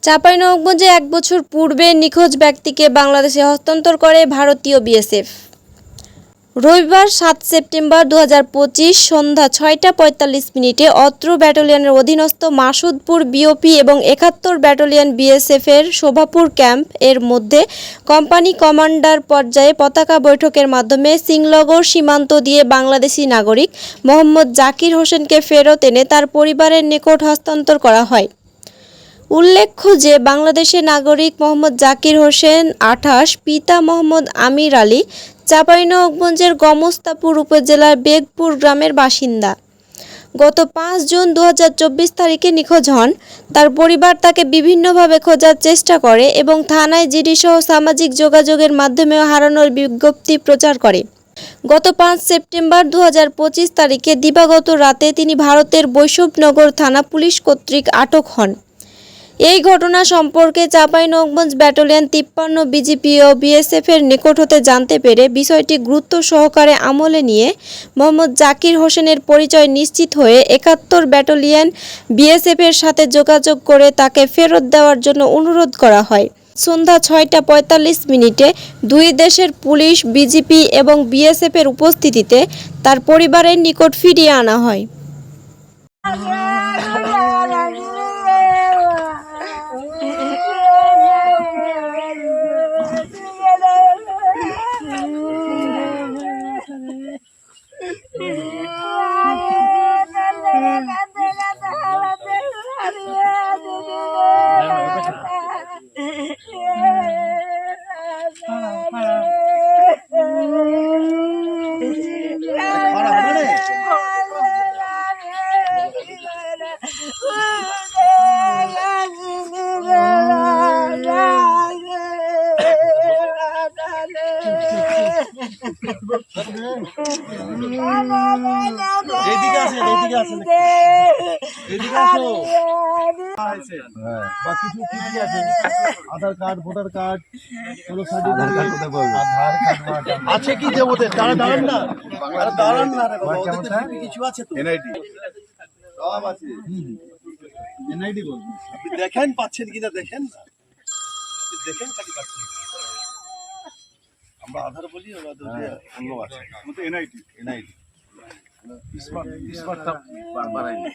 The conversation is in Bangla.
চাঁপাইনবাবগঞ্জে ১ বছর পূর্বে নিখোঁজ ব্যক্তিকে বাংলাদেশে হস্তান্তর করে ভারতীয় বিএসএফ। রবিবার ৭ সেপ্টেম্বর ২০২৫ সন্ধ্যা ৬টা ৪৫ মিনিটে অত্র ব্যাটালিয়নের অধীনস্থ মাসুদপুর বিওপি এবং ৭১ ব্যাটালিয়ন বিএসএফের শোভাপুর ক্যাম্প এর মধ্যে কোম্পানি কমান্ডার পর্যায়ে পতাকা বৈঠকের মাধ্যমে সিংনগর সীমান্ত দিয়ে বাংলাদেশি নাগরিক মোহাম্মদ জাকির হোসেনকে ফেরত এনে তার পরিবারের নিকট হস্তান্তর করা হয়। উল্লেখ্য যে বাংলাদেশের নাগরিক মোহাম্মদ জাকির হোসেন ২৮, পিতা মোহাম্মদ আমির আলী, চাঁপাইনবাবগঞ্জের গমস্তাপুর উপজেলার বেগপুর গ্রামের বাসিন্দা। গত ৫ জুন ২০২৪ তারিখে নিখোঁজ হন। তার পরিবার তাকে বিভিন্নভাবে খোঁজার চেষ্টা করে এবং থানায় জিডিসহ সামাজিক যোগাযোগের মাধ্যমেও হারানোর বিজ্ঞপ্তি প্রচার করে। গত ৫ সেপ্টেম্বর ২০২৫ তারিখে দিবাগত রাতে তিনি ভারতের বৈষ্ণবনগর থানা পুলিশ কর্তৃক আটক হন। এই ঘটনা সম্পর্কে চাঁপাইনবাবগঞ্জ ব্যাটালিয়ন ৫৩ বিজিপি ও বিএসএফের নিকট হতে জানতে পেরে বিষয়টি গুরুত্ব সহকারে আমলে নিয়ে মোহাম্মদ জাকির হোসেনের পরিচয় নিশ্চিত হয়ে ৭১ ব্যাটালিয়ন বিএসএফের সাথে যোগাযোগ করে তাকে ফেরত দেওয়ার জন্য অনুরোধ করা হয়। সন্ধ্যা ৬টা ৪৫ মিনিটে দুই দেশের পুলিশ, বিজিপি এবং বিএসএফের উপস্থিতিতে তার পরিবারের নিকট ফিরিয়ে আনা হয়। আধার কার্ড, ভোটার কার্ড, আছে কি দেবো? তারা দাঁড়ান না, দাঁড়ান না, কিছু আছে তো, এনআইডি সব আছে। এনআইডি বলুন, আপনি দেখেন পাচ্ছেন কিনা, দেখেন না, আপনি দেখেন খালি পাচ্ছেন। আমরা আধার বলি, অন্য আছে এনআইডি, স্মার্ট বাড়াইনি।